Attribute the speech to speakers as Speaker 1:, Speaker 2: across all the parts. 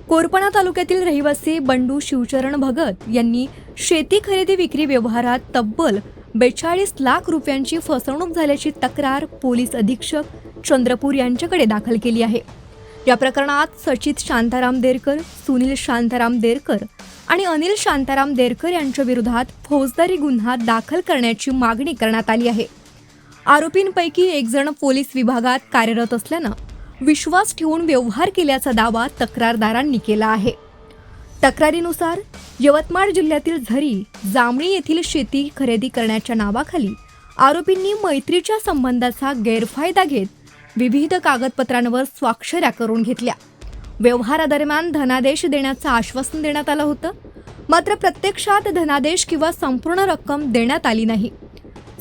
Speaker 1: कोरपणा तालुक्यातील रहिवासी बंडू शिवचरण भगत यांनी शेती खरेदी विक्री व्यवहारात तब्बल 42 लाख रुपयांची फसवणूक झाल्याची तक्रार पोलीस अधीक्षक चंद्रपूर यांच्याकडे दाखल केली आहे। या प्रकरणात सचित शांताराम देरकर, सुनील शांताराम देरकर आणि अनिल शांताराम देरकर यांच्या विरोधात फौजदारी गुन्हा दाखल करण्याची मागणी करण्यात आली आहे। आरोपींपैकी एक जण पोलीस विभागात कार्यरत असल्यानं विश्वास ठेवून व्यवहार केल्याचा दावा तक्रारदारांनी केला आहे। तक्रारीनुसार यवतमाळ जिल्ह्यातील झरी, जामणी येथील शेती खरेदी करण्याच्या नावाखाली आरोपींनी मैत्रीच्या संबंधाचा गैरफायदा घेत विविध कागदपत्रांवर स्वाक्षऱ्या करून घेतल्या। व्यवहारादरम्यान धनादेश देण्याचं आश्वासन देण्यात आलं होतं, मात्र प्रत्यक्षात धनादेश किंवा संपूर्ण रक्कम देण्यात आली नाही।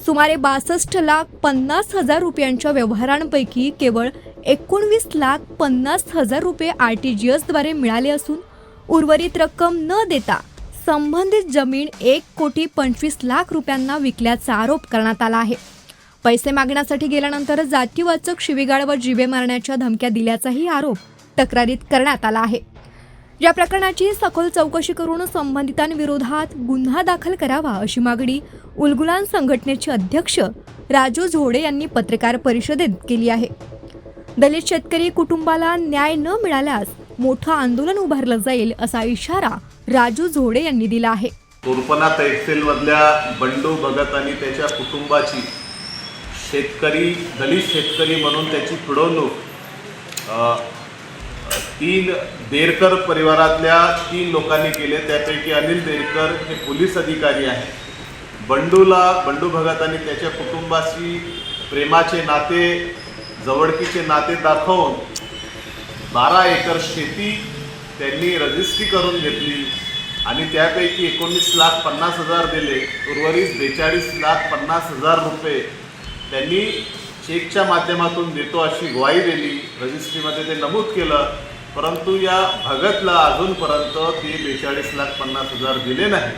Speaker 1: सुमारे 62,50,000 रुपयांच्या व्यवहारांपैकी केवळ 19,50,000 रुपये RTGS द्वारे मिळाले असून उर्वरित रक्कम न देता संबंधित जमीन 1,25,00,000 रुपयांना विकल्याचा आरोप करण्यात आला आहे। पैसे मागण्यासाठी गेल्यानंतर जातीवाचक शिवीगाळ व जीवे मारण्याच्या धमक्या दिल्याचाही आरोप तक्रारीत करण्यात आला आहे। या प्रकरणाची सखोल चौकशी करून संबंधितांविरोधात गुन्हा दाखल करावा अशी मागणी उलगुलान संघटनेचे अध्यक्ष राजू झोडे यांनी पत्रकार परिषदेत केली आहे। दलित शेतकरी कुटुंबाला न्याय न मिळाल्यास मोठं आंदोलन उभारलं जाईल असा इशारा राजू झोडे यांनी दिला आहे।
Speaker 2: कोरपणा तहसीलमधल्या बंडू भगत आणि त्याच्या कुटुंबाची दलित शेतकरी म्हणून त्याची पिडवणूक 3 देरकर परिवारातल्या 3 लोकांनी केले। त्यापैकी अनिल देरकर हे पोलीस अधिकारी आहेत। बंडू भगत आणि त्याच्या कुटुंबाशी प्रेमाचे नाते, जवळकीचे नाते दाखवून 12 एकर शेती त्यांनी रजिस्ट्री करून घेतली आणि त्यापैकी 19,50,000 दिले। उर्वरित 42,50,000 रुपये त्यांनी चेकच्या माध्यमातून देतो अशी ग्वाही दिली। रजिस्ट्रीमध्ये ते नमूद केलं, परंतु या भगतला अजूनपर्यंत ते 42,50,000 दिले नाही।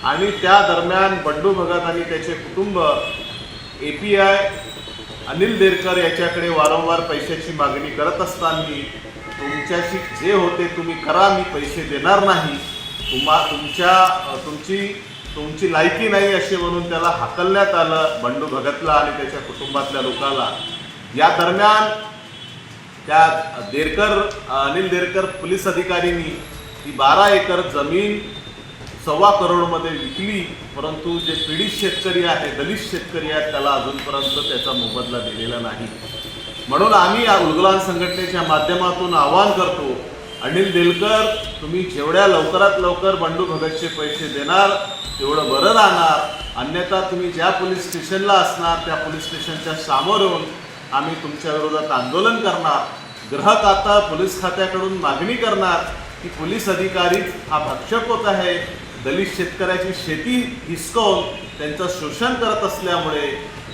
Speaker 2: आणि त्या दरम्यान बंडू भगत आणि त्याचे कुटुंब API अनिल देरकर याच्याकडे वारंवार पैशाची मागणी करत असताना तुमच्याशी जे होते तुम्ही करा, मी पैसे देणार नाही, तुमची लायकी नाही असे म्हणून त्याला हाकलण्यात आलं, बंडू भगतला आणि त्याच्या कुटुंबातल्या लोकांना। या दरम्यान त्या अनिल देरकर पोलीस अधिकाऱ्यांनी ही 12 एकर जमीन 1.25 करोडमध्ये विकली, परंतु जे पीडित शेतकरी आहे, दलित शेतकरी आहेत, त्याला अजूनपर्यंत त्याचा मोबदला दिलेला नाही। म्हणून आम्ही या उलगुलान संघटनेच्या माध्यमातून आवाहन करतो, अनिल देरकर तुम्ही जेवढ्या लवकरात लवकर बंडू भगतचे पैसे देणार तेवढं बरं राहणार, अन्यथा तुम्ही ज्या पोलीस स्टेशनला असणार त्या पोलीस स्टेशनच्या समोर येऊन आम्ही तुमच्या विरोधात आंदोलन करणार। गृह खाता पोलीस खात्याकडून मागणी करणार की पोलीस अधिकारी हा भक्षक होत आहे, दलित शेतकऱ्याची शेती हिसकावून त्यांचं शोषण करत असल्यामुळे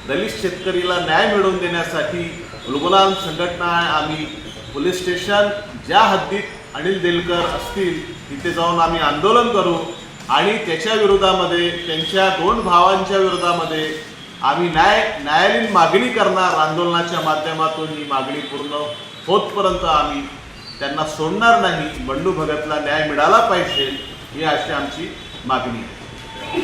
Speaker 2: दलित शेतकरीला न्याय मिळवून देण्यासाठी उलगुलान संघटना आम्ही पोलीस स्टेशन ज्या हद्दीत अनिल देरकर असतील तिथे जाऊन आम्ही आंदोलन करू आणि त्याच्या विरोधामध्ये, त्यांच्या 2 भावांच्या विरोधामध्ये आम्ही न्यायालयीन मागणी करणार। आंदोलनाच्या माध्यमातून ही मागणी पूर्ण होतपर्यंत आम्ही त्यांना सोडणार नाही। बंडू भगतला न्याय मिळाला पाहिजे ही अशी आमची मागणी आहे।